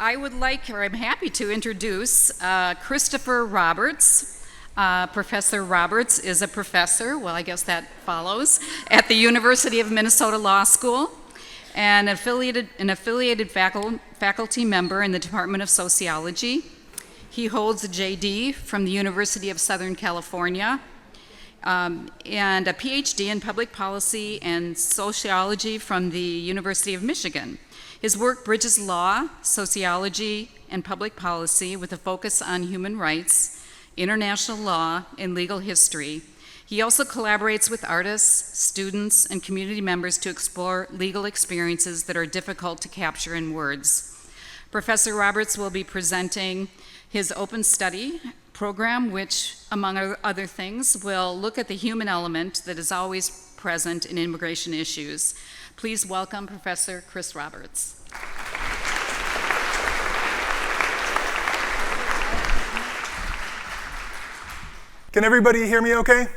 I'm happy to introduce Christopher Roberts. Professor Roberts is a professor, well, I guess that follows, at the University of Minnesota Law School, and an affiliated faculty member in the Department of Sociology. He holds a JD from the University of Southern California, and a PhD in public policy and sociology from the University of Michigan. His work bridges law, sociology, and public policy with a focus on human rights, international law, and legal history. He also collaborates with artists, students, and community members to explore legal experiences that are difficult to capture in words. Professor Roberts will be presenting his open study program, which, among other things, will look at the human element that is always present in immigration issues. Please welcome Professor Chris Roberts. Can everybody hear me okay?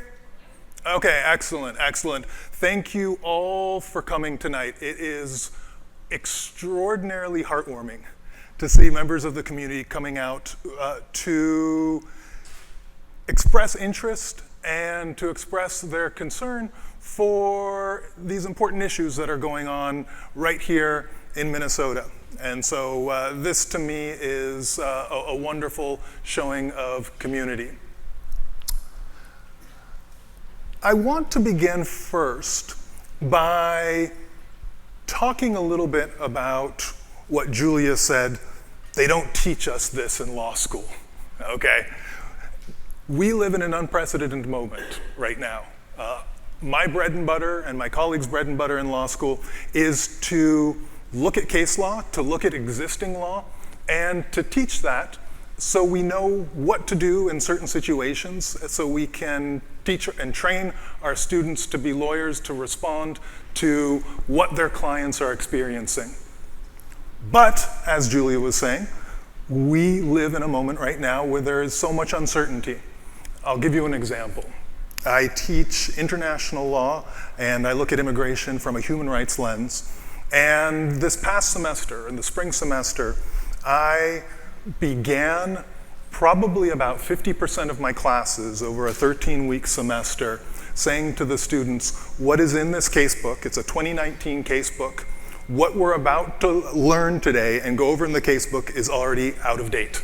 Okay, excellent, excellent. Thank you all for coming tonight. It is extraordinarily heartwarming to see members of the community coming out to express interest and to express their concern for these important issues that are going on right here in Minnesota. And so this to me is a wonderful showing of community. I want to begin first by talking a little bit about what Julia said. They don't teach us this in law school, okay? We live in an unprecedented moment right now. My bread and butter and my colleagues' bread and butter in law school is to look at case law, to look at existing law, and to teach that so we know what to do in certain situations, so we can teach and train our students to be lawyers, to respond to what their clients are experiencing. But, as Julia was saying, we live in a moment right now where there is so much uncertainty. I'll give you an example. I teach international law and I look at immigration from a human rights lens. And this past semester, in the spring semester, I began probably about 50% of my classes over a 13-week semester saying to the students, what is in this casebook? It's a 2019 casebook. What we're about to learn today and go over in the casebook is already out of date.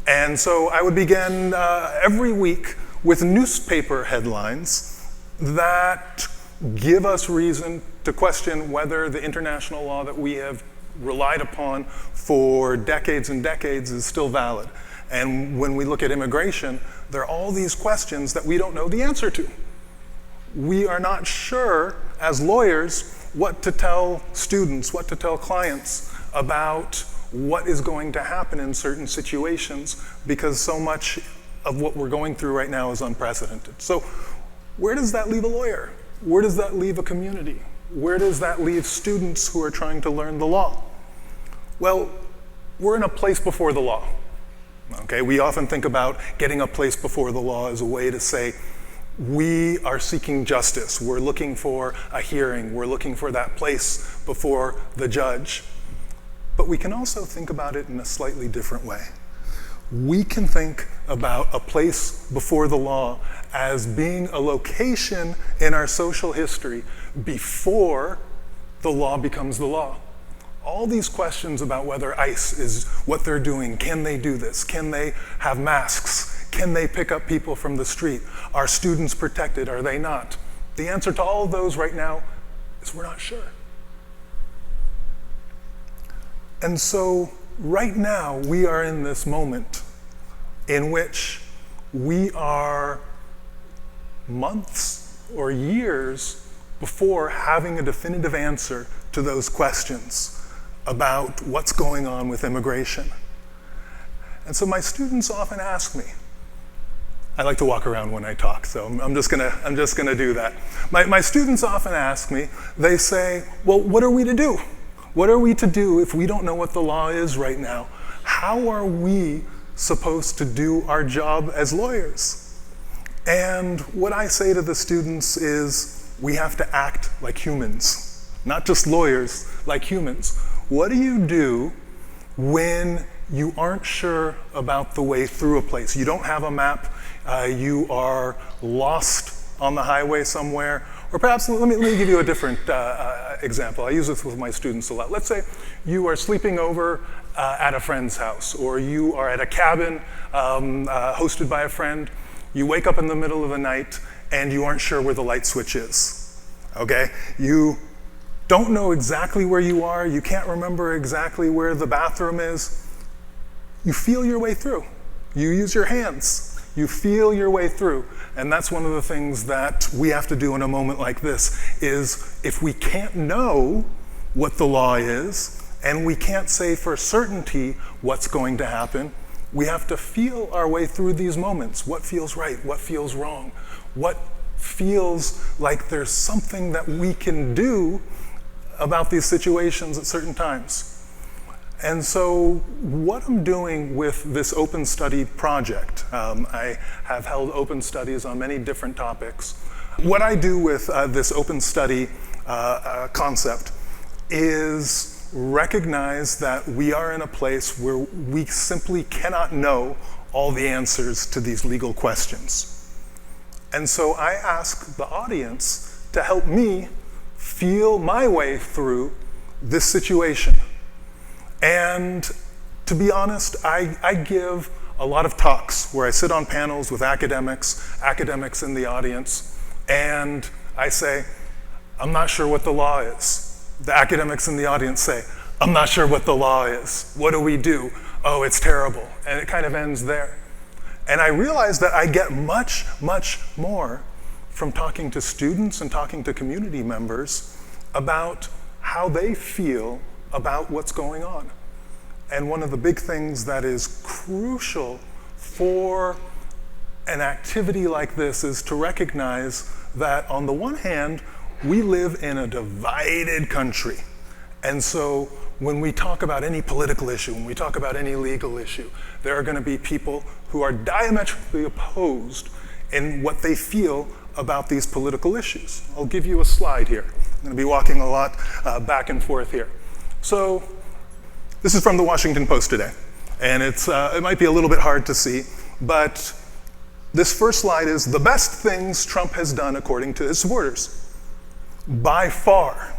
And so I would begin every week with newspaper headlines that give us reason to question whether the international law that we have relied upon for decades and decades is still valid. And when we look at immigration, there are all these questions that we don't know the answer to. We are not sure, as lawyers, what to tell students, what to tell clients about what is going to happen in certain situations, because so much of what we're going through right now is unprecedented. So where does that leave a lawyer? Where does that leave a community? Where does that leave students who are trying to learn the law? Well, we're in a place before the law. Okay, we often think about getting a place before the law as a way to say, we are seeking justice. We're looking for a hearing. We're looking for that place before the judge. But we can also think about it in a slightly different way. We can think about a place before the law as being a location in our social history before the law becomes the law. All these questions about whether ICE is what they're doing, can they do this? Can they have masks? Can they pick up people from the street? Are students protected? Are they not? The answer to all of those right now is we're not sure. And so right now we are in this moment in which we are months or years before having a definitive answer to those questions about what's going on with immigration. And so my students often ask me, I like to walk around when I talk, so I'm just gonna do that. My students often ask me, they say, well, what are we to do? What are we to do if we don't know what the law is right now? How are we supposed to do our job as lawyers? And what I say to the students is, we have to act like humans, not just lawyers, like humans. What do you do when you aren't sure about the way through a place. You don't have a map, you are lost on the highway somewhere, or perhaps, let me give you a different example. I use this with my students a lot. Let's say you are sleeping over at a friend's house, or you are at a cabin hosted by a friend. You wake up in the middle of the night and you aren't sure where the light switch is, okay? You don't know exactly where you are, you can't remember exactly where the bathroom is. You feel your way through. You use your hands. You feel your way through. And that's one of the things that we have to do in a moment like this, is if we can't know what the law is, and we can't say for certainty what's going to happen, we have to feel our way through these moments. What feels right? What feels wrong? What feels like there's something that we can do about these situations at certain times? And so what I'm doing with this Open Study project, I have held open studies on many different topics. What I do with this Open Study concept is recognize that we are in a place where we simply cannot know all the answers to these legal questions. And so I ask the audience to help me feel my way through this situation. And to be honest, I give a lot of talks where I sit on panels with academics in the audience, and I say, I'm not sure what the law is. The academics in the audience say, I'm not sure what the law is. What do we do? Oh, it's terrible. And it kind of ends there. And I realize that I get much, much more from talking to students and talking to community members about how they feel about what's going on. And one of the big things that is crucial for an activity like this is to recognize that on the one hand, we live in a divided country. And so when we talk about any political issue, when we talk about any legal issue, there are going to be people who are diametrically opposed in what they feel about these political issues. I'll give you a slide here. I'm going to be walking a lot back and forth here. So this is from the Washington Post today, and it might be a little bit hard to see, but this first slide is the best things Trump has done according to his supporters. By far,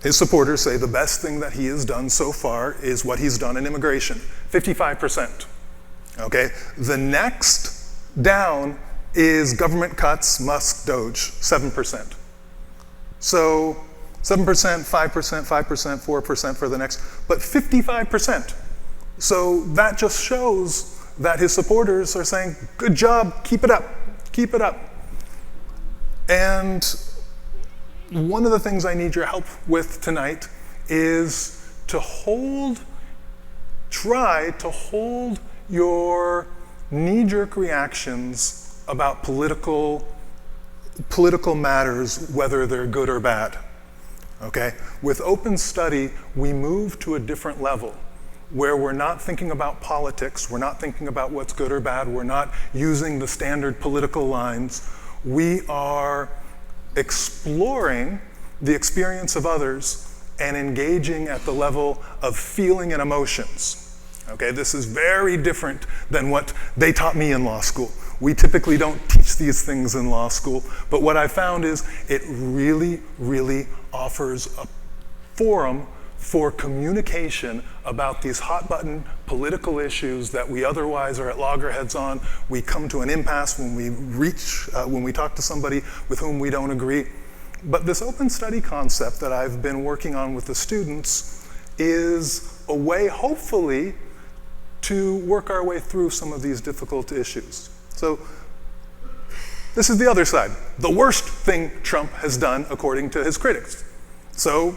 his supporters say the best thing that he has done so far is what he's done in immigration, 55%. Okay, the next down is government cuts, Musk, Doge, 7%. So 7%, 5%, 5%, 4% for the next, but 55%. So that just shows that his supporters are saying, good job, keep it up, keep it up. And one of the things I need your help with tonight is to try to hold your knee-jerk reactions about political matters, whether they're good or bad, okay? With Open Study, we move to a different level where we're not thinking about politics, we're not thinking about what's good or bad, we're not using the standard political lines. We are exploring the experience of others and engaging at the level of feeling and emotions. Okay, this is very different than what they taught me in law school. We typically don't teach these things in law school, but what I found is it really, really offers a forum for communication about these hot-button political issues that we otherwise are at loggerheads on. We come to an impasse when we talk to somebody with whom we don't agree. But this Open Study concept that I've been working on with the students is a way, hopefully, to work our way through some of these difficult issues. So this is the other side. The worst thing Trump has done, according to his critics. So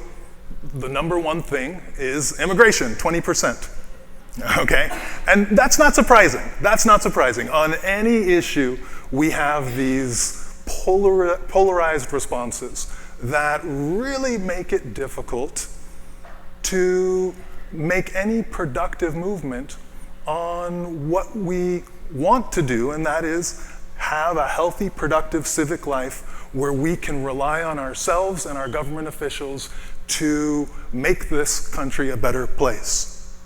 the number one thing is immigration, 20%. Okay? And that's not surprising. That's not surprising. On any issue, we have these polarized responses that really make it difficult to make any productive movement on what we want to do, and that is have a healthy, productive civic life where we can rely on ourselves and our government officials to make this country a better place.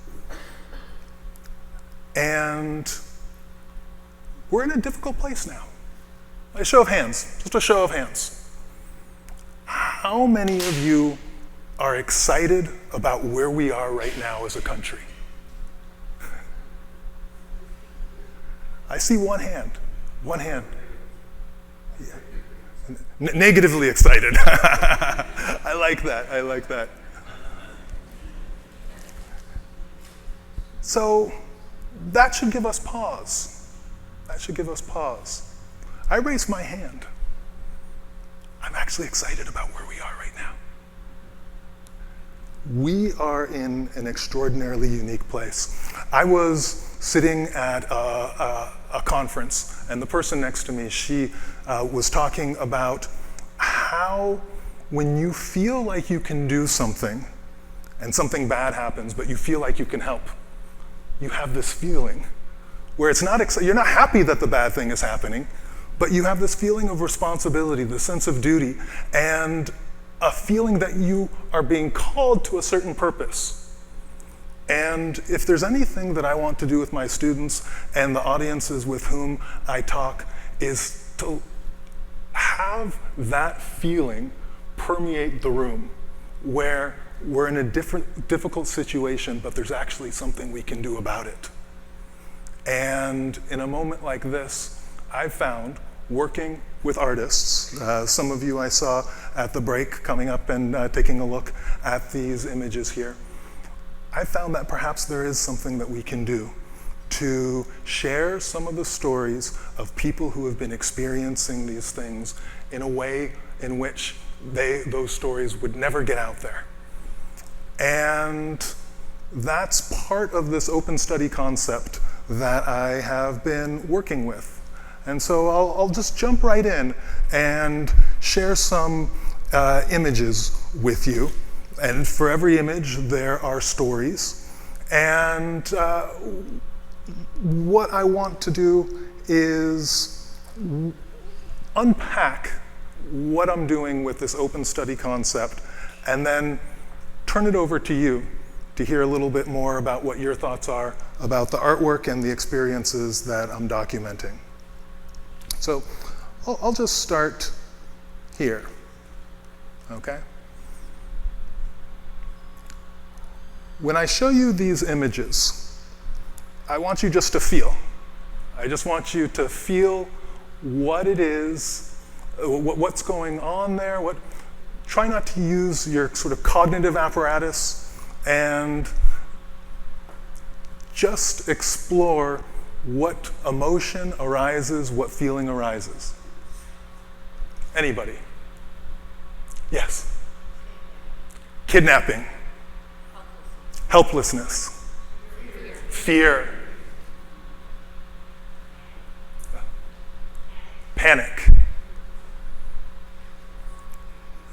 And we're in a difficult place now. A show of hands, just a show of hands. How many of you are excited about where we are right now as a country? I see one hand, one hand. Yeah. Negatively excited. I like that, I like that. So that should give us pause. That should give us pause. I raised my hand. I'm actually excited about where we are right now. We are in an extraordinarily unique place. I was sitting at a conference, and the person next to me, she was talking about how when you feel like you can do something and something bad happens, but you feel like you can help, you have this feeling where it's not, you're not happy that the bad thing is happening, but you have this feeling of responsibility, the sense of duty, and a feeling that you are being called to a certain purpose. And if there's anything that I want to do with my students and the audiences with whom I talk, is to have that feeling permeate the room, where we're in a difficult situation, but there's actually something we can do about it. And in a moment like this, I've found, working with artists, some of you I saw at the break coming up and taking a look at these images here, I found that perhaps there is something that we can do to share some of the stories of people who have been experiencing these things in a way in which those stories would never get out there. And that's part of this open study concept that I have been working with. And so I'll just jump right in and share some images with you. And for every image, there are stories. And what I want to do is unpack what I'm doing with this open study concept, and then turn it over to you to hear a little bit more about what your thoughts are about the artwork and the experiences that I'm documenting. So I'll just start here, okay? When I show you these images, I want you just to feel. I just want you to feel what it is, what's going on there. Try not to use your sort of cognitive apparatus, and just explore what emotion arises, what feeling arises. Anybody? Yes. Kidnapping. Helplessness. Fear. Panic.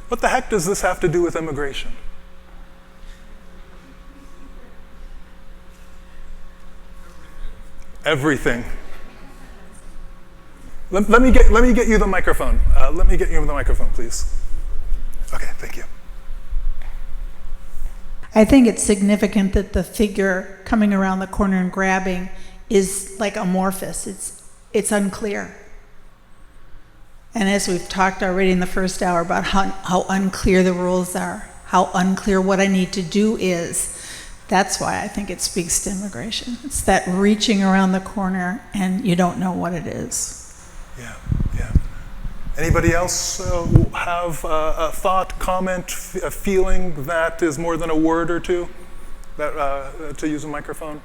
What the heck does this have to do with immigration? Everything. Let me get you the microphone. Let me get you the microphone, please. Okay, thank you. I think it's significant that the figure coming around the corner and grabbing is like amorphous. It's unclear. And as we've talked already in the first hour about how unclear the rules are, how unclear what I need to do is, that's why I think it speaks to immigration. It's that reaching around the corner and you don't know what it is. Yeah, yeah. Anybody else have a thought, comment, a feeling that is more than a word or two, that, to use a microphone?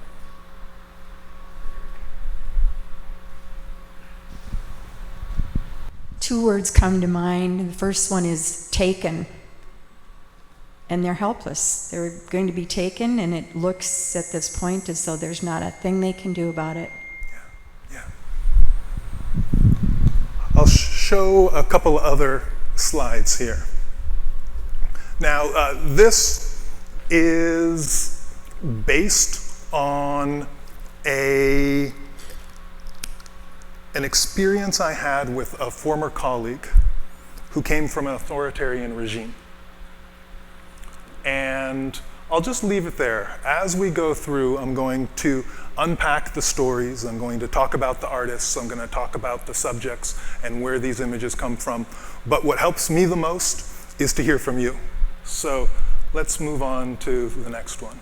Two words come to mind. The first one is taken. And they're helpless. They're going to be taken, and it looks at this point as though there's not a thing they can do about it. Yeah, yeah. I'll show a couple other slides here. Now, this is based on an experience I had with a former colleague who came from an authoritarian regime. And I'll just leave it there. As we go through, I'm going to unpack the stories. I'm going to talk about the artists. I'm going to talk about the subjects and where these images come from. But what helps me the most is to hear from you. So let's move on to the next one.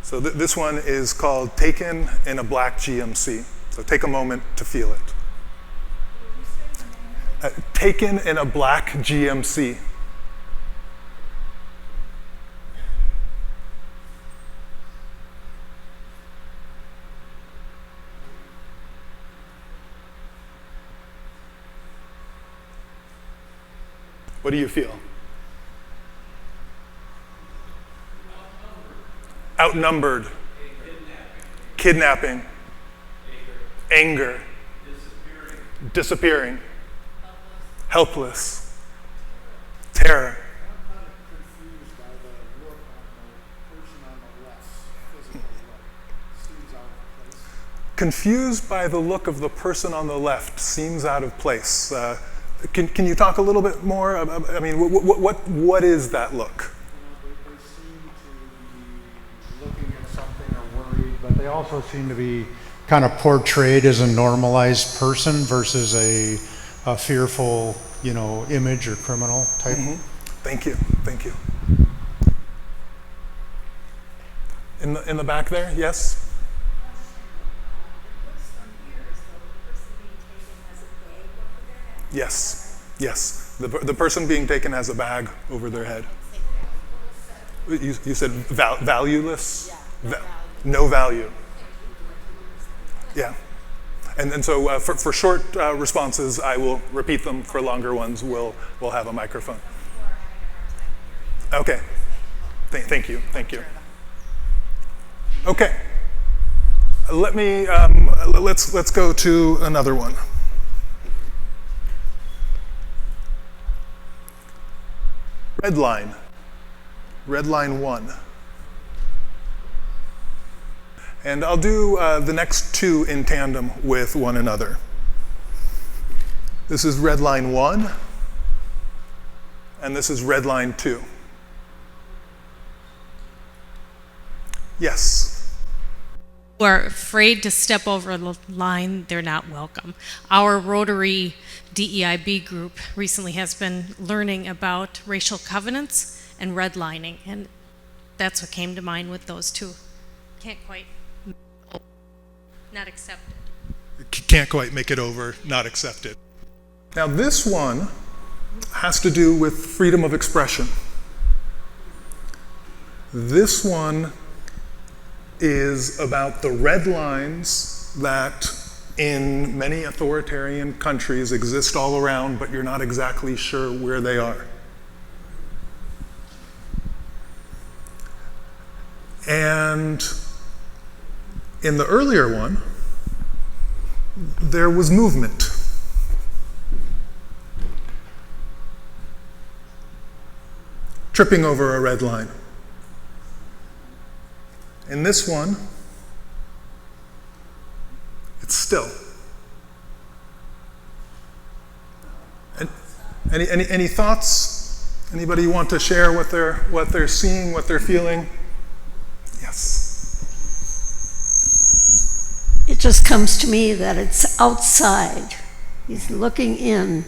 So this one is called Taken in a Black GMC. So take a moment to feel it. Taken in a Black GMC. What do you feel? Outnumbered. Kidnapping. Anger. Disappearing. Helpless. Terror. Confused by the look of the person on the left, seems out of place. Can you talk a little bit more? I mean, what is that look? They seem to be looking at something or worried, but they also seem to be kind of portrayed as a normalized person versus a fearful, image or criminal type. Mm-hmm. Thank you. Thank you. In the back there, yes? Yes, yes. The person being taken has a bag over their head. You said valueless? Yeah, no value. Yeah. And so for short responses, I will repeat them. For longer ones, we'll have a microphone. Okay. Thank you. Thank you. Okay. Let's go to another one. Red line 1. And I'll do the next two in tandem with one another. This is red line 1, and this is red line 2. Yes. Who are afraid to step over the line, they're not welcome. Our Rotary DEIB group recently has been learning about racial covenants and redlining, and that's what came to mind with those two. Can't quite, not accepted. Can't quite make it over, not accepted. Now this one has to do with freedom of expression. This one is about the red lines that in many authoritarian countries exist all around, but you're not exactly sure where they are. And in the earlier one, there was movement. Tripping over a red line. In this one, it's still. Any thoughts? Anybody want to share what they're seeing, what they're feeling? Yes. It just comes to me that it's outside. He's looking in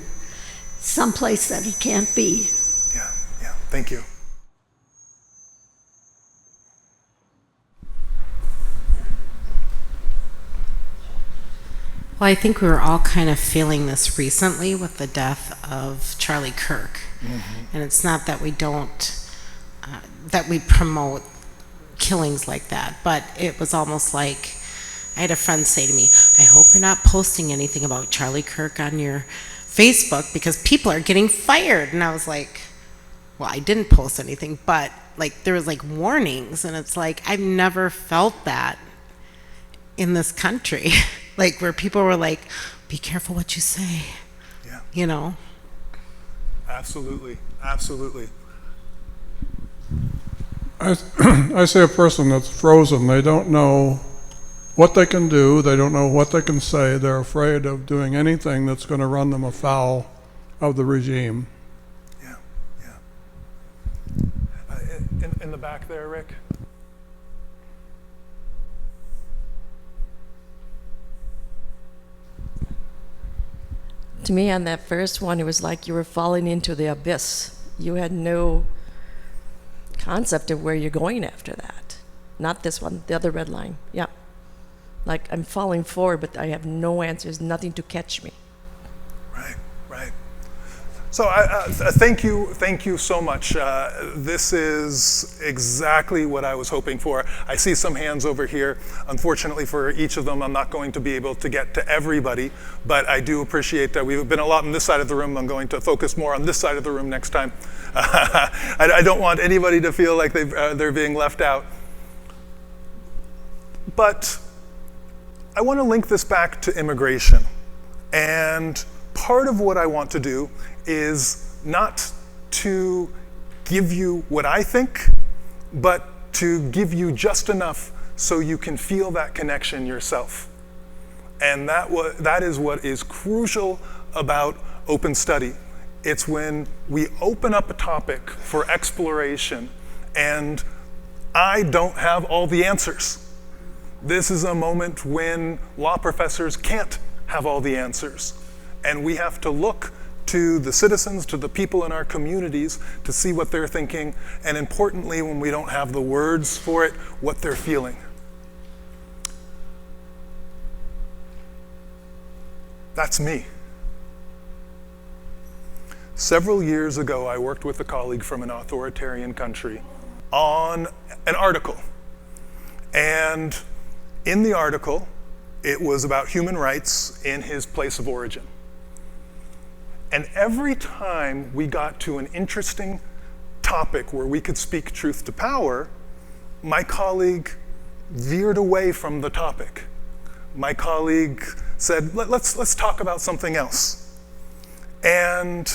someplace that he can't be. Yeah. Thank you. Well, I think we were all kind of feeling this recently with the death of Charlie Kirk. Mm-hmm. And it's not that we don't, that we promote killings like that, but it was almost like, I had a friend say to me, I hope you're not posting anything about Charlie Kirk on your Facebook because people are getting fired. And I was like, well, I didn't post anything, but like there was like warnings, and it's like, I've never felt that in this country. Like where people were like, be careful what you say. Yeah. Absolutely. I see a person that's frozen. They don't know what they can do. They don't know what they can say. They're afraid of doing anything that's going to run them afoul of the regime. Yeah. In the back there, Rick. To me, on that first one, it was like you were falling into the abyss. You had no concept of where you're going after that. Not this one, the other red line. Yeah. Like I'm falling forward, but I have no answers, nothing to catch me. Right, right. So thank you so much. This is exactly what I was hoping for. I see some hands over here. Unfortunately for each of them, I'm not going to be able to get to everybody, but I do appreciate that we've been a lot on this side of the room. I'm going to focus more on this side of the room next time. I don't want anybody to feel like they're being left out. But I want to link this back to immigration. And part of what I want to do is not to give you what I think, but to give you just enough so you can feel that connection yourself. And that is what is crucial about open study. It's when we open up a topic for exploration and I don't have all the answers. This is a moment when law professors can't have all the answers. And we have to look to the citizens, to the people in our communities to see what they're thinking, and importantly, when we don't have the words for it, what they're feeling. That's me. Several years ago, I worked with a colleague from an authoritarian country on an article. And in the article, it was about human rights in his place of origin. And every time we got to an interesting topic where we could speak truth to power, my colleague veered away from the topic. My colleague said, let's talk about something else. And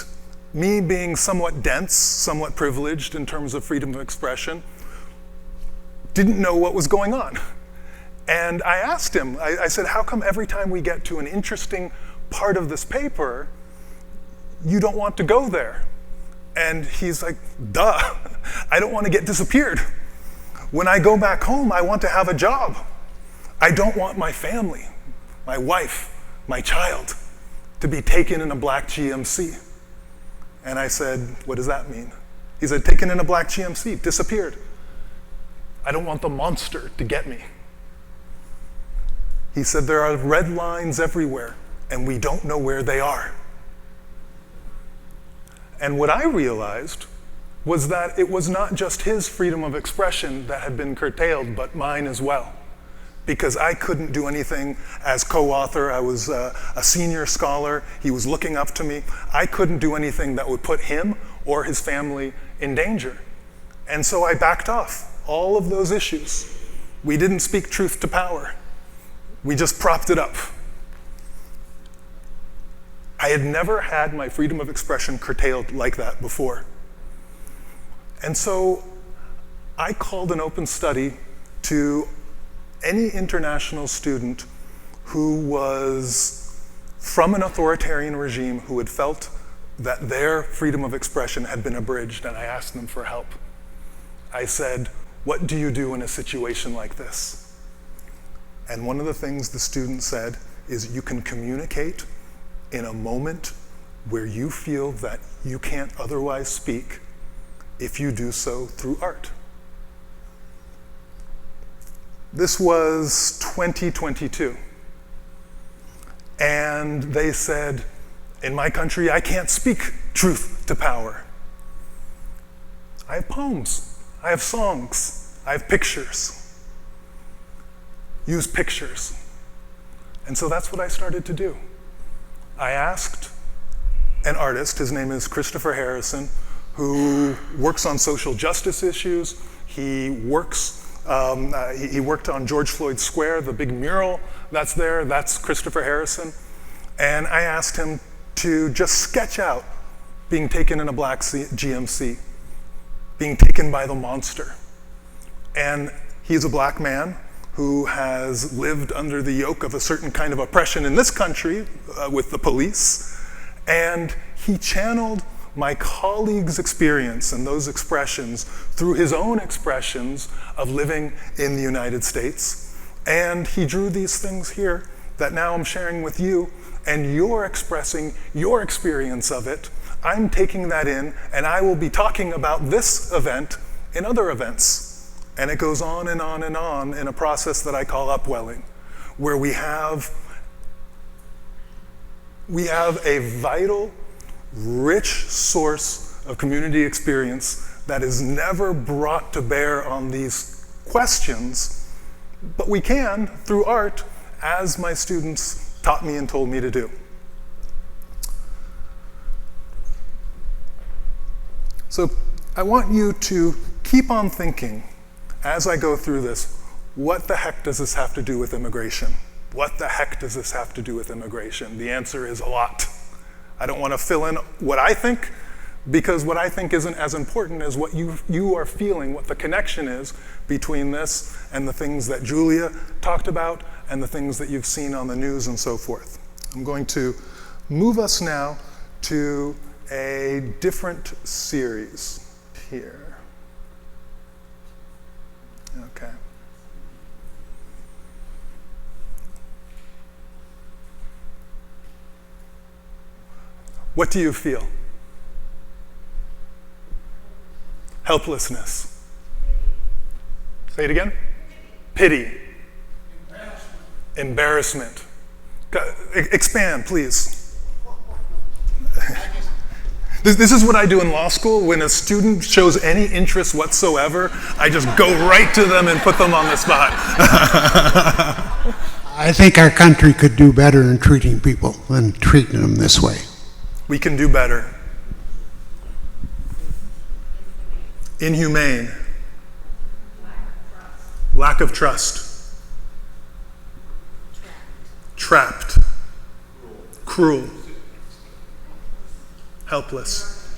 me being somewhat dense, somewhat privileged in terms of freedom of expression, didn't know what was going on. And I asked him, I said, how come every time we get to an interesting part of this paper, you don't want to go there? And he's like, duh, I don't want to get disappeared. When I go back home, I want to have a job. I don't want my family, my wife, my child, to be taken in a black GMC. And I said, what does that mean? He said, taken in a black GMC, disappeared. I don't want the monster to get me. He said, there are red lines everywhere, and we don't know where they are. And what I realized was that it was not just his freedom of expression that had been curtailed, but mine as well. Because I couldn't do anything as co-author. I was a senior scholar. He was looking up to me. I couldn't do anything that would put him or his family in danger. And so I backed off all of those issues. We didn't speak truth to power. We just propped it up. I had never had my freedom of expression curtailed like that before. And so I called an open study to any international student who was from an authoritarian regime who had felt that their freedom of expression had been abridged, and I asked them for help. I said, what do you do in a situation like this? And one of the things the student said is you can communicate in a moment where you feel that you can't otherwise speak if you do so through art. This was 2022. And they said, in my country, I can't speak truth to power. I have poems, I have songs, I have pictures. Use pictures. And so that's what I started to do. I asked an artist, his name is Christopher Harrison, who works on social justice issues. He worked on George Floyd Square, the big mural that's there, that's Christopher Harrison. And I asked him to just sketch out being taken in a black GMC, being taken by the monster. And he's a black man who has lived under the yoke of a certain kind of oppression in this country with the police. And he channeled my colleague's experience and those expressions through his own expressions of living in the United States. And he drew these things here that now I'm sharing with you, and you're expressing your experience of it. I'm taking that in, and I will be talking about this event in other events. And it goes on and on and on in a process that I call upwelling, where we have a vital, rich source of community experience that is never brought to bear on these questions, but we can through art, as my students taught me and told me to do. So I want you to keep on thinking as I go through this, what the heck does this have to do with immigration? What the heck does this have to do with immigration? The answer is a lot. I don't want to fill in what I think, because what I think isn't as important as what you are feeling, what the connection is between this and the things that Julia talked about and the things that you've seen on the news and so forth. I'm going to move us now to a different series here. Okay. What do you feel? Helplessness. Say it again. Pity. Embarrassment. Expand, please. This is what I do in law school. When a student shows any interest whatsoever, I just go right to them and put them on the spot. I think our country could do better in treating people than treating them this way. We can do better. Inhumane. Lack of trust. Trapped. Cruel. Helpless.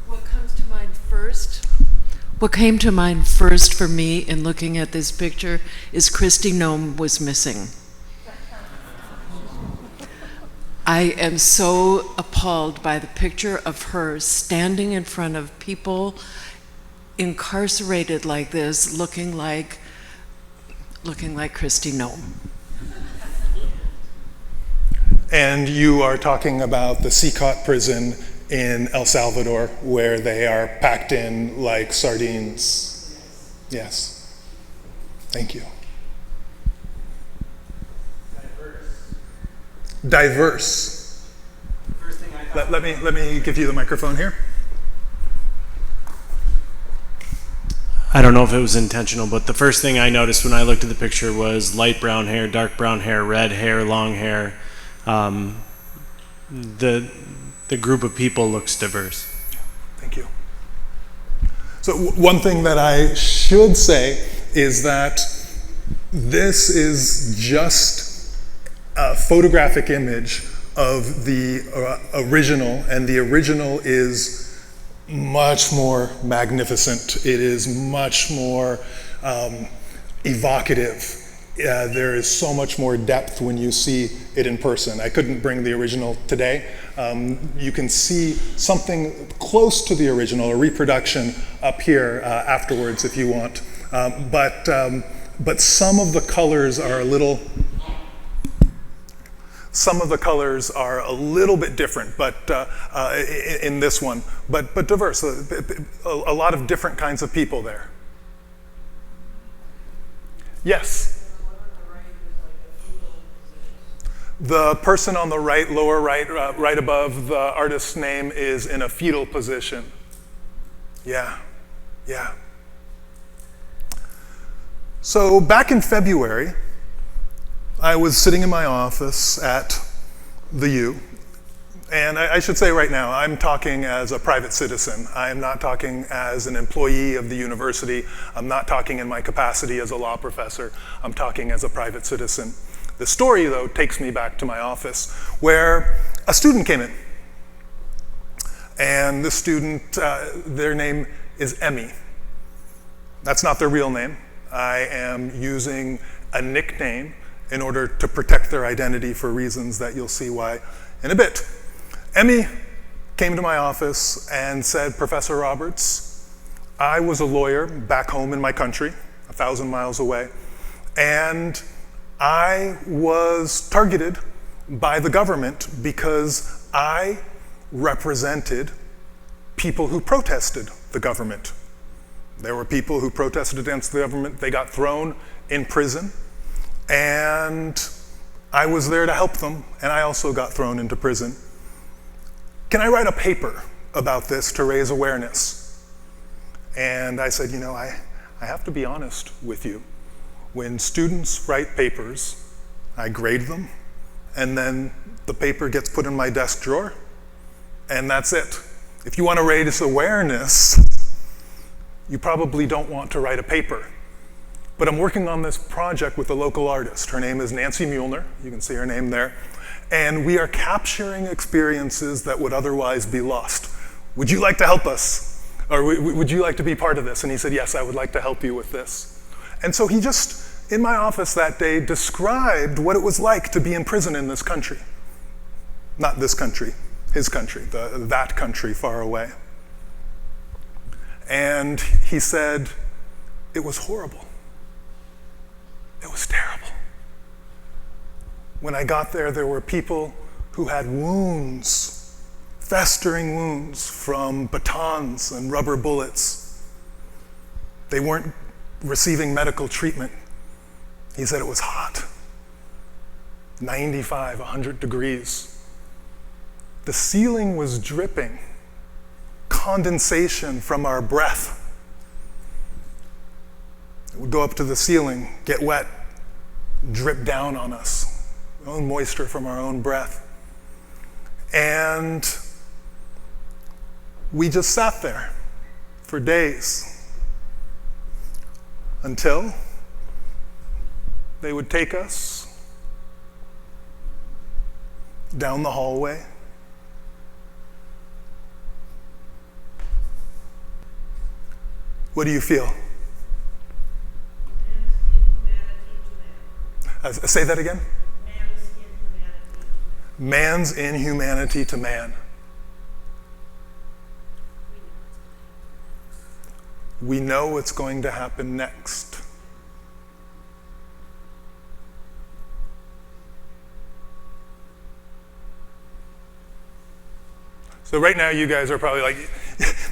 What comes to mind first? What came to mind first for me in looking at this picture is Kristi Noem was missing. I am so appalled by the picture of her standing in front of people incarcerated like this, looking like Kristi Noem. And you are talking about the CICOT prison in El Salvador, where they are packed in like sardines. Yes. Thank you. Diverse. Let me give you the microphone here. I don't know if it was intentional, but the first thing I noticed when I looked at the picture was light brown hair, dark brown hair, red hair, long hair. The group of people looks diverse. Thank you. So one thing that I should say is that this is just a photographic image of the original, and the original is much more magnificent. It is much more evocative. There is so much more depth when you see it in person. I couldn't bring the original today. You can see something close to the original, a reproduction up here afterwards if you want. But some of the colors are a little bit different, but in this one, but diverse. A lot of different kinds of people there. Yes. The person on the right, lower right, right above the artist's name is in a fetal position. Yeah. So back in February, I was sitting in my office at the U, and I should say right now, I'm talking as a private citizen. I am not talking as an employee of the university. I'm not talking in my capacity as a law professor. I'm talking as a private citizen. The story, though, takes me back to my office, where a student came in. And the student, their name is Emmy. That's not their real name. I am using a nickname in order to protect their identity for reasons that you'll see why in a bit. Emmy came to my office and said, Professor Roberts, I was a lawyer back home in my country, 1,000 miles away, and I was targeted by the government because I represented people who protested the government. There were people who protested against the government. They got thrown in prison, and I was there to help them, and I also got thrown into prison. Can I write a paper about this to raise awareness? And I said, you know, I have to be honest with you. When students write papers, I grade them, and then the paper gets put in my desk drawer, and that's it. If you want to raise awareness, you probably don't want to write a paper. But I'm working on this project with a local artist. Her name is Nancy Mueller. You can see her name there. And we are capturing experiences that would otherwise be lost. Would you like to help us? Or would you like to be part of this? And he said, yes, I would like to help you with this. And so he just, in my office that day, described what it was like to be in prison in this country. Not this country, his country, that country far away. And he said, it was horrible. It was terrible. When I got there, there were people who had wounds, festering wounds from batons and rubber bullets. They weren't receiving medical treatment. He said it was hot, 95, 100 degrees. The ceiling was dripping, condensation from our breath. It would go up to the ceiling, get wet, drip down on us, our own moisture from our own breath. And we just sat there for days until they would take us down the hallway. What do you feel? Say that again? Man's inhumanity to man. We know what's going to happen next. So right now you guys are probably like,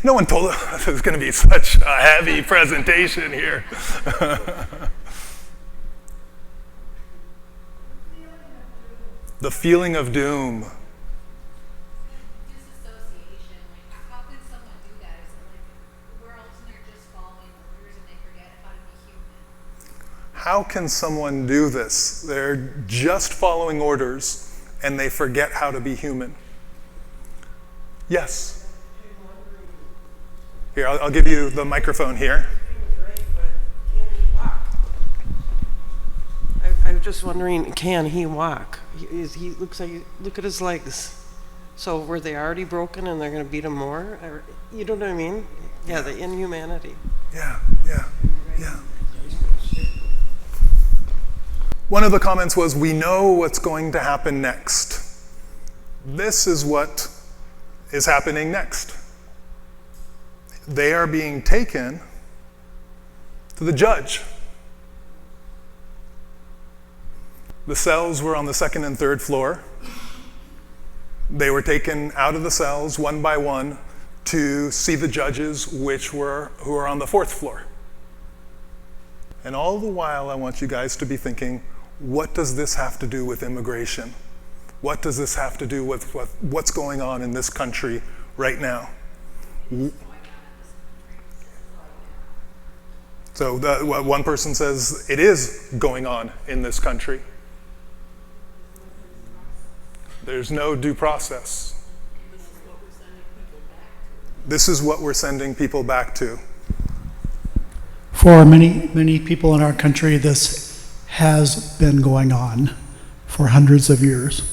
no one told us it was going to be such a heavy presentation here. The feeling of doom. Disassociation, like how could someone do that? Is it like the world's and they're just following orders and they forget how to be human? How can someone do this? They're just following orders and they forget how to be human. Yes. Here, I'll give you the microphone here. I'm just wondering, can he walk? He looks like, look at his legs. So were they already broken and they're going to beat him more? Or, you know what I mean? Yeah, the inhumanity. Yeah. One of the comments was, we know what's going to happen next. This is what is happening next. They are being taken to the judge. The cells were on the second and third floor. They were taken out of the cells one by one to see the judges who are on the fourth floor. And all the while, I want you guys to be thinking, what does this have to do with immigration? What does this have to do with what's going on in this country right now? So one person says, it is going on in this country. There's no due process. This is what we're sending people back to. For many people in our country, this has been going on for hundreds of years.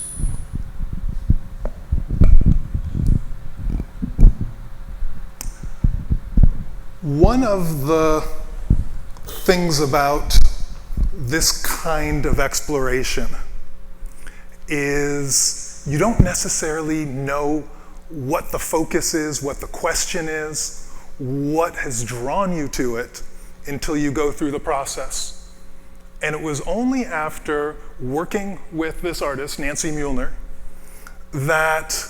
One of the things about this kind of exploration is you don't necessarily know what the focus is, what the question is, what has drawn you to it until you go through the process. And it was only after working with this artist, Nancy Muehlner, that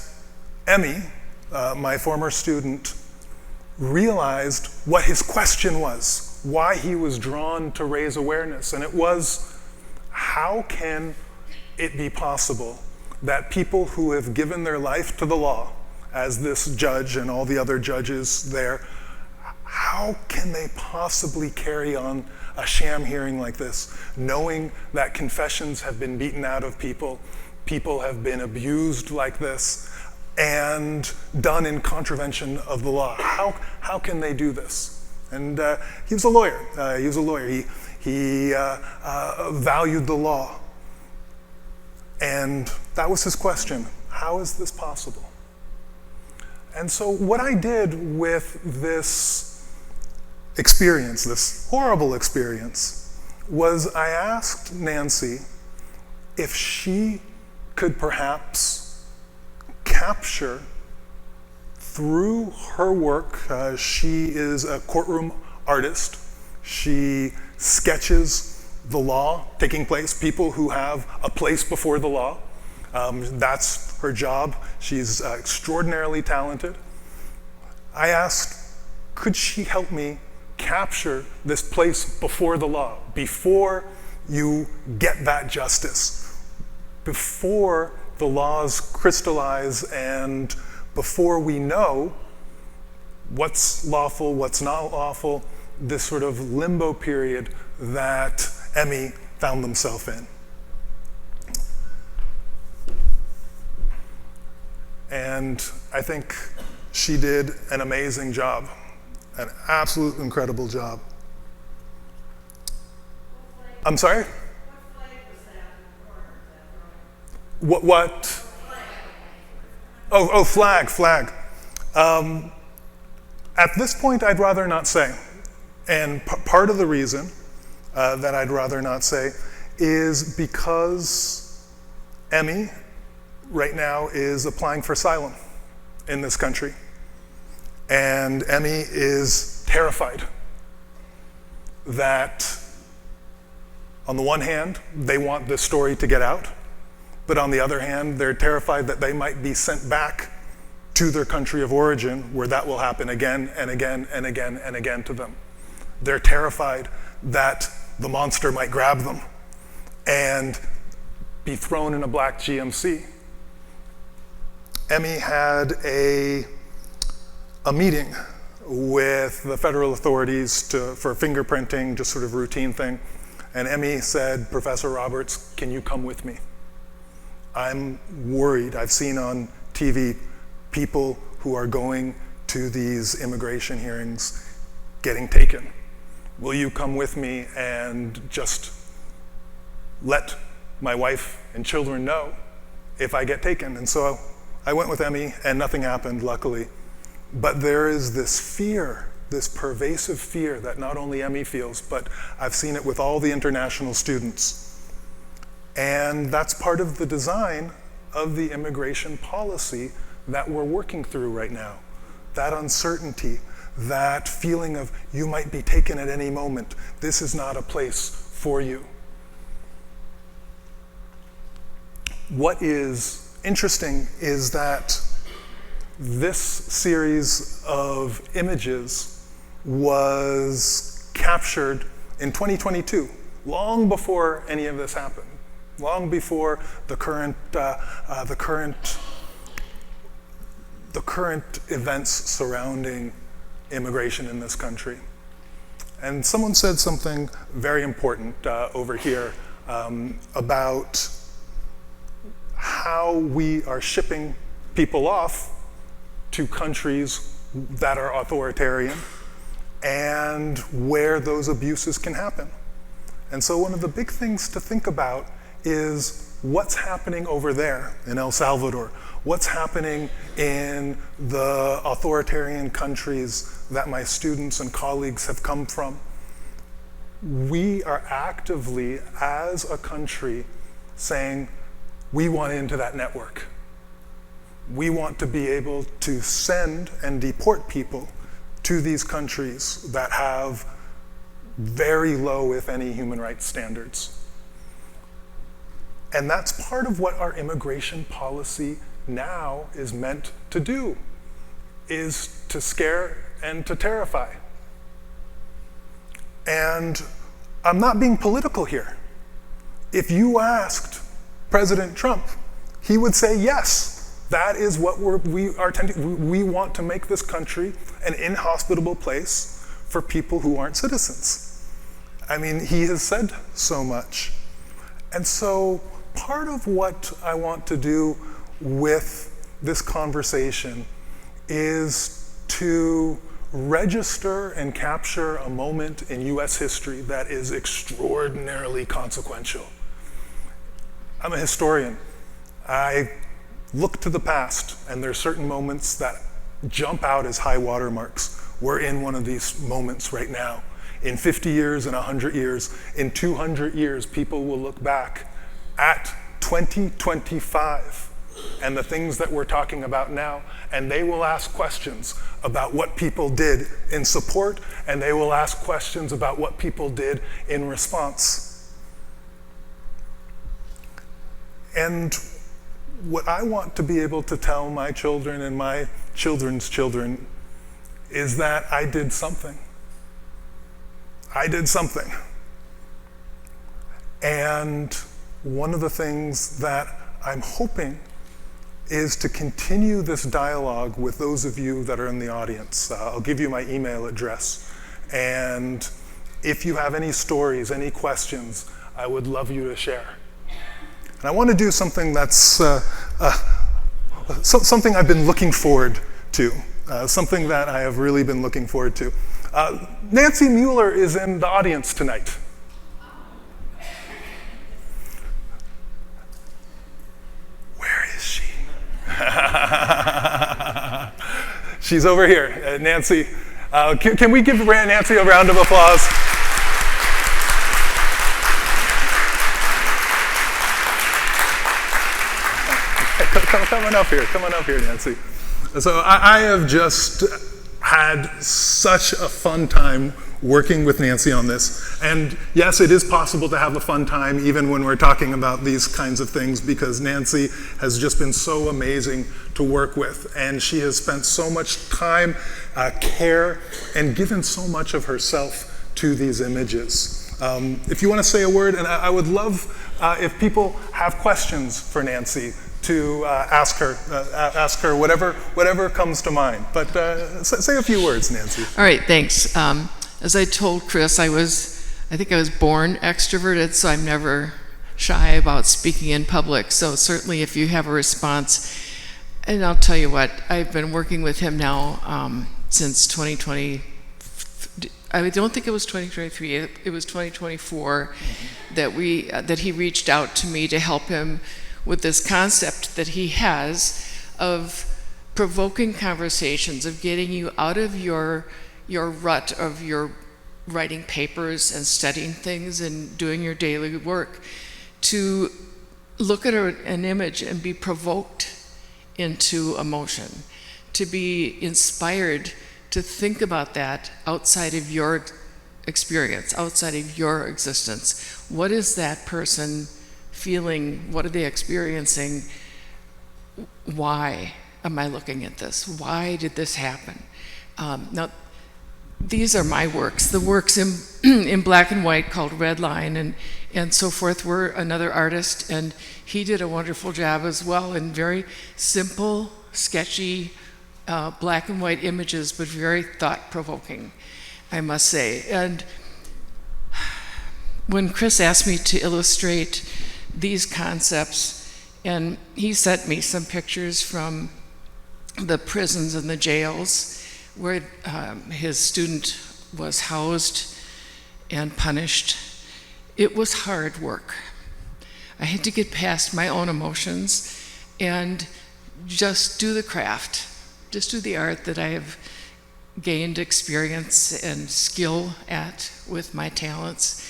Emmy, my former student, realized what his question was, why he was drawn to raise awareness. And it was, how can it be possible that people who have given their life to the law, as this judge and all the other judges there, how can they possibly carry on a sham hearing like this, knowing that confessions have been beaten out of people, people have been abused like this, and done in contravention of the law? How can they do this? And he was a lawyer. He valued the law. And that was his question. How is this possible? And so what I did with this experience, this horrible experience, was I asked Nancy if she could perhaps capture through her work, she is a courtroom artist. She sketches the law taking place, people who have a place before the law. That's her job. She's extraordinarily talented. I asked, could she help me capture this place before the law, before you get that justice, before the laws crystallize and before we know what's lawful, what's not lawful, this sort of limbo period that Emmy found themselves in. And I think she did an amazing job, an absolute incredible job. I'm sorry? What? Oh, flag. At this point, I'd rather not say. And part of the reason that I'd rather not say is because Emmy right now is applying for asylum in this country. And Emmy is terrified that, on the one hand, they want this story to get out, but on the other hand, they're terrified that they might be sent back to their country of origin, where that will happen again and again and again and again to them. They're terrified that the monster might grab them and be thrown in a black GMC. Emmy had a meeting with the federal authorities for fingerprinting, just sort of routine thing. And Emmy said, Professor Roberts, can you come with me? I'm worried. I've seen on TV people who are going to these immigration hearings getting taken. Will you come with me and just let my wife and children know if I get taken? And so I went with Emmy, and nothing happened, luckily. But there is this fear, this pervasive fear that not only Emmy feels, but I've seen it with all the international students. And that's part of the design of the immigration policy that we're working through right now. That uncertainty, that feeling of you might be taken at any moment. This is not a place for you. What is interesting is that this series of images was captured in 2022, long before any of this happened, long before the current events surrounding immigration in this country. And someone said something very important over here about how we are shipping people off to countries that are authoritarian and where those abuses can happen. And so one of the big things to think about is what's happening over there in El Salvador, what's happening in the authoritarian countries that my students and colleagues have come from. We are actively, as a country, saying we want into that network. We want to be able to send and deport people to these countries that have very low, if any, human rights standards. And that's part of what our immigration policy now is meant to do, is to scare and to terrify. And I'm not being political here. If you asked President Trump, he would say yes. That is what we want to make this country an inhospitable place for people who aren't citizens. I mean, he has said so much. And so part of what I want to do with this conversation is to register and capture a moment in US history that is extraordinarily consequential. I'm a historian. I look to the past, and there are certain moments that jump out as high water marks. We're in one of these moments right now. In 50 years, in 100 years, in 200 years, people will look back at 2025 and the things that we're talking about now, and they will ask questions about what people did in support, and they will ask questions about what people did in response. And what I want to be able to tell my children and my children's children is that I did something. I did something. And one of the things that I'm hoping is to continue this dialogue with those of you that are in the audience. I'll give you my email address. And if you have any stories, any questions, I would love you to share. And I want to do something that's something I've been looking forward to, something that I have really been looking forward to. Nancy Mueller is in the audience tonight. Where is she? She's over here. Nancy, can we give Nancy a round of applause? Come on up here, Nancy. So I have just had such a fun time working with Nancy on this. And yes, it is possible to have a fun time even when we're talking about these kinds of things, because Nancy has just been so amazing to work with. And she has spent so much time, care, and given so much of herself to these images. If you want to say a word, and I would love if people have questions for Nancy, to ask her whatever comes to mind. But say a few words, Nancy. All right, thanks. As I told Chris, I think I was born extroverted, so I'm never shy about speaking in public. So certainly if you have a response, and I'll tell you what, I've been working with him now since 2020. I don't think it was 2023, it was 2024 that he reached out to me to help him with this concept that he has of provoking conversations, of getting you out of your rut of your writing papers and studying things and doing your daily work, to look at an image and be provoked into emotion, to be inspired to think about that outside of your experience, outside of your existence. What is that person feeling? What are they experiencing? Why am I looking at this? Why did this happen? Now, these are my works. The works in black and white called Red Line and so forth were another artist, and he did a wonderful job as well in very simple, sketchy, black and white images, but very thought-provoking, I must say. And when Chris asked me to illustrate these concepts, and he sent me some pictures from the prisons and the jails where his student was housed and punished. It was hard work. I had to get past my own emotions and just do the craft, just do the art that I have gained experience and skill at with my talents.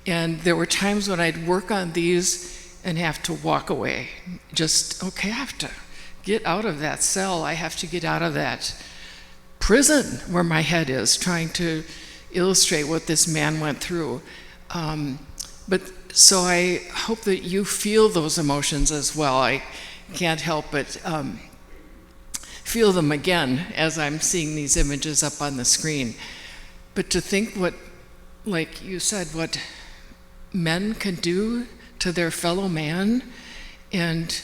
And there were times when I'd work on these and have to walk away. Just, okay, I have to get out of that cell. I have to get out of that prison where my head is, trying to illustrate what this man went through. So I hope that you feel those emotions as well. I can't help but feel them again as I'm seeing these images up on the screen. But to think what, like you said, what men can do to their fellow man and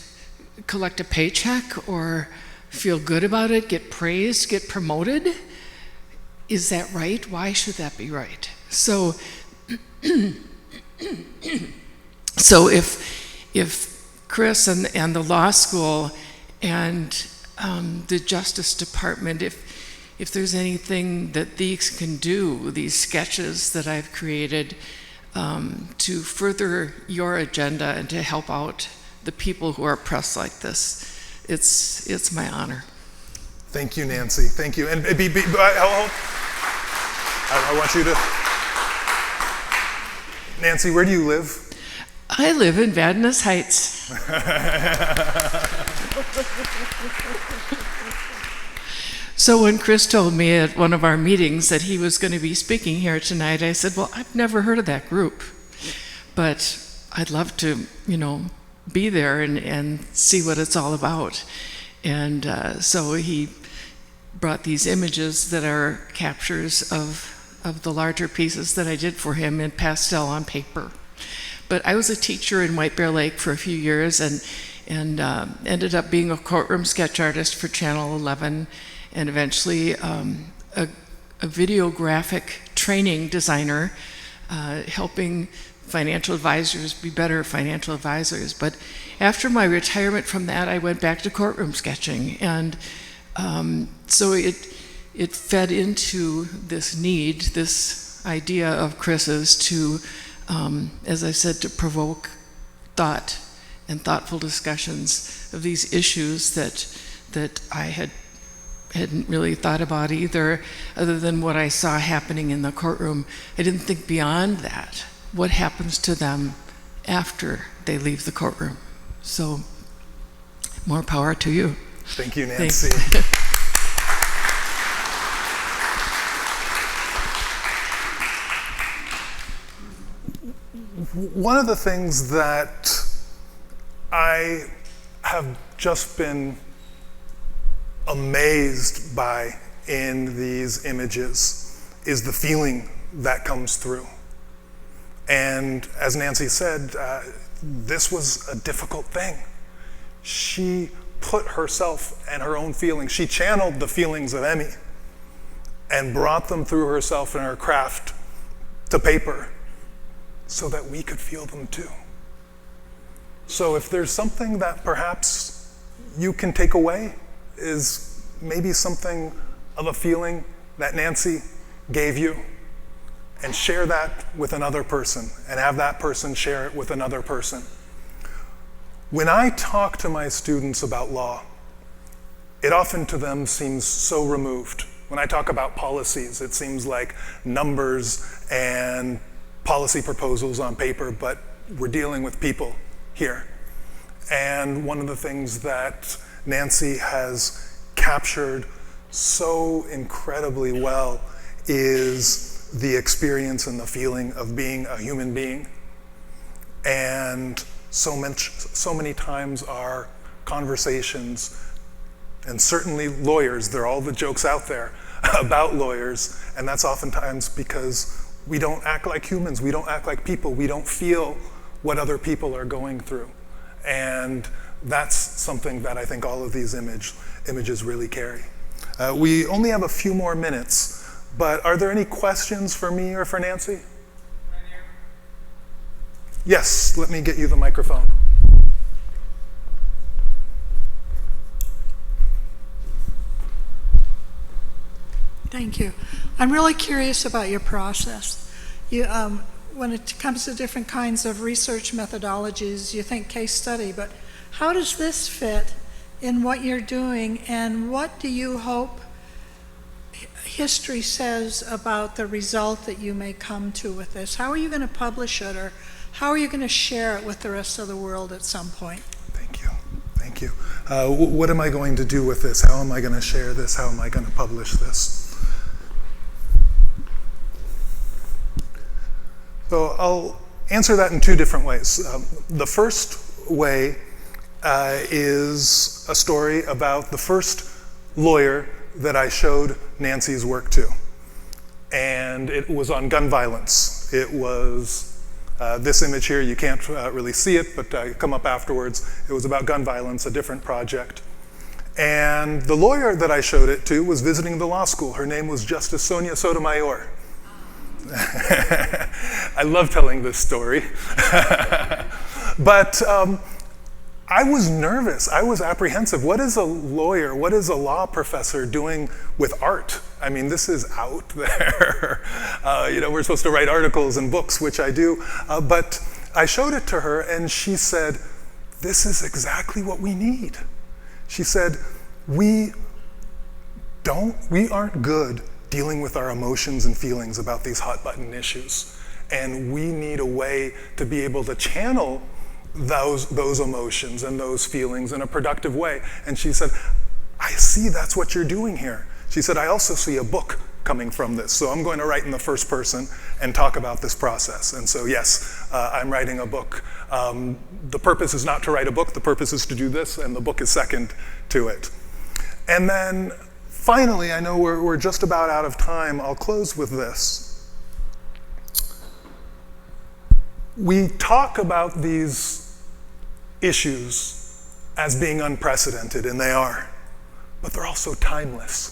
collect a paycheck or feel good about it, get praised, get promoted, is that right? Why should that be right? So if Chris and the law school and the Justice Department, if there's anything that these can do, these sketches that I've created, to further your agenda and to help out the people who are oppressed like this, it's my honor. Thank you, Nancy. Thank you. And I want you to... Nancy, where do you live? I live in Vadnais Heights. So when Chris told me at one of our meetings that he was going to be speaking here tonight, I said, well, I've never heard of that group, but I'd love to, be there and see what it's all about. And so he brought these images that are captures of the larger pieces that I did for him in pastel on paper. But I was a teacher in White Bear Lake for a few years and ended up being a courtroom sketch artist for Channel 11, and eventually a videographic training designer, helping financial advisors be better financial advisors. But after my retirement from that, I went back to courtroom sketching, and so it fed into this need, this idea of Chris's to, as I said, to provoke thought and thoughtful discussions of these issues that I hadn't really thought about either, other than what I saw happening in the courtroom. I didn't think beyond that. What happens to them after they leave the courtroom? So, more power to you. Thank you, Nancy. One of the things that I have just been amazed by in these images is the feeling that comes through. And as Nancy said, this was a difficult thing. She put herself and her own feelings, she channeled the feelings of Emmy and brought them through herself and her craft to paper so that we could feel them too. So if there's something that perhaps you can take away, is maybe something of a feeling that Nancy gave you, and share that with another person and have that person share it with another person. When I talk to my students about law, it often to them seems so removed. When I talk about policies, it seems like numbers and policy proposals on paper, but we're dealing with people here. And one of the things that Nancy has captured so incredibly well is the experience and the feeling of being a human being. And so many times our conversations, and certainly lawyers, there are all the jokes out there about lawyers, and that's oftentimes because we don't act like humans, we don't act like people, we don't feel what other people are going through. And that's something that I think all of these images really carry. We only have a few more minutes, but are there any questions for me or for Nancy? Yes, let me get you the microphone. Thank you. I'm really curious about your process. You, when it comes to different kinds of research methodologies, you think case study, but how does this fit in what you're doing, and what do you hope history says about the result that you may come to with this? How are you going to publish it, or how are you going to share it with the rest of the world at some point? Thank you. Thank you. you. What am I going to do with this? How am I going to share this? How am I going to publish this? So I'll answer that in two different ways. The first way is a story about the first lawyer that I showed Nancy's work to. And it was on gun violence. It was this image here. You can't really see it, but come up afterwards. It was about gun violence, a different project. And the lawyer that I showed it to was visiting the law school. Her name was Justice Sonia Sotomayor. I love telling this story. But I was nervous. I was apprehensive. What is a lawyer, what is a law professor doing with art? I mean, this is out there. We're supposed to write articles and books, which I do. But I showed it to her, and she said, this is exactly what we need. She said, we aren't good dealing with our emotions and feelings about these hot button issues. And we need a way to be able to channel those emotions and those feelings in a productive way. And she said, I see that's what you're doing here. She said, I also see a book coming from this. So I'm going to write in the first person and talk about this process. And so yes, I'm writing a book. The purpose is not to write a book, the purpose is to do this, and the book is second to it. And then finally, I know we're just about out of time, I'll close with this. We talk about these issues as being unprecedented, and they are, but they're also timeless.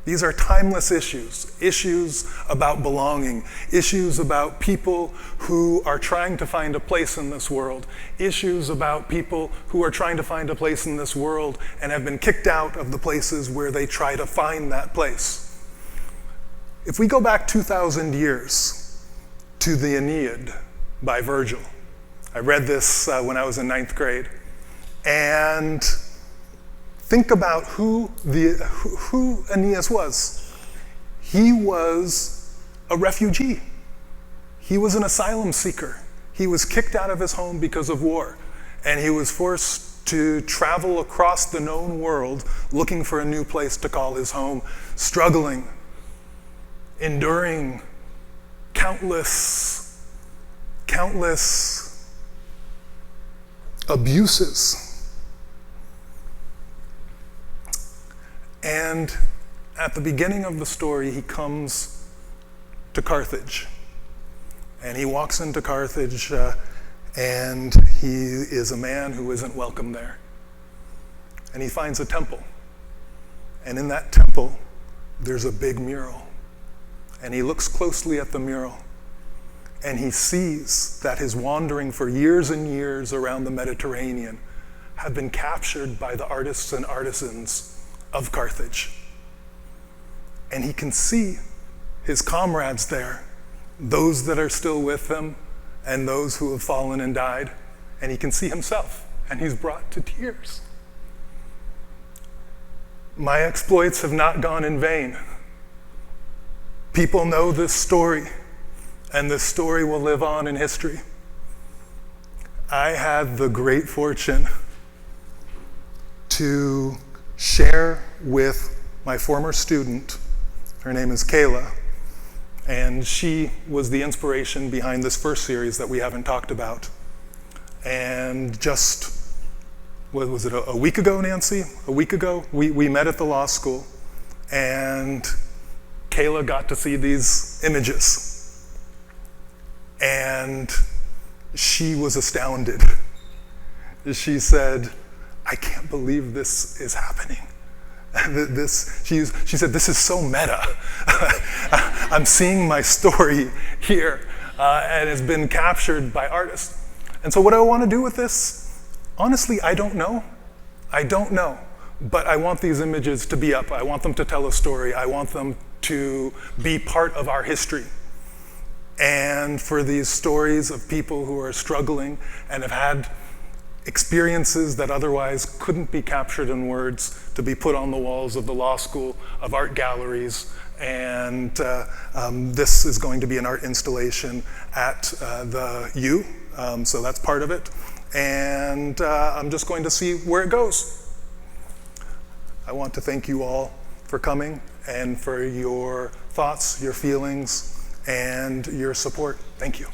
These are timeless issues about belonging, issues about people who are trying to find a place in this world, issues about people who are trying to find a place in this world and have been kicked out of the places where they try to find that place. If we go back 2,000 years to the Aeneid by Virgil, I read this when I was in 9th grade, and think about who Aeneas was. He was a refugee. He was an asylum seeker. He was kicked out of his home because of war, and he was forced to travel across the known world looking for a new place to call his home, struggling, enduring countless abuses. And at the beginning of the story, he comes to Carthage. And he walks into Carthage, and he is a man who isn't welcome there. And he finds a temple. And in that temple, there's a big mural. And he looks closely at the mural. And he sees that his wandering for years and years around the Mediterranean have been captured by the artists and artisans of Carthage. And he can see his comrades there, those that are still with him and those who have fallen and died. And he can see himself, and he's brought to tears. My exploits have not gone in vain. People know this story, and this story will live on in history. I had the great fortune to share with my former student, her name is Kayla, and she was the inspiration behind this first series that we haven't talked about. And just, what was it, a week ago, Nancy? A week ago, we met at the law school, and Kayla got to see these images. And she was astounded. She said, I can't believe this is happening. She said, this is so meta. I'm seeing my story here, and it's been captured by artists. And so what do I want to do with this? Honestly, I don't know. But I want these images to be up. I want them to tell a story. I want them to be part of our history. And for these stories of people who are struggling and have had experiences that otherwise couldn't be captured in words to be put on the walls of the law school, of art galleries, and this is going to be an art installation at the U, so that's part of it. and I'm just going to see where it goes. I want to thank you all for coming and for your thoughts, your feelings, and your support. Thank you.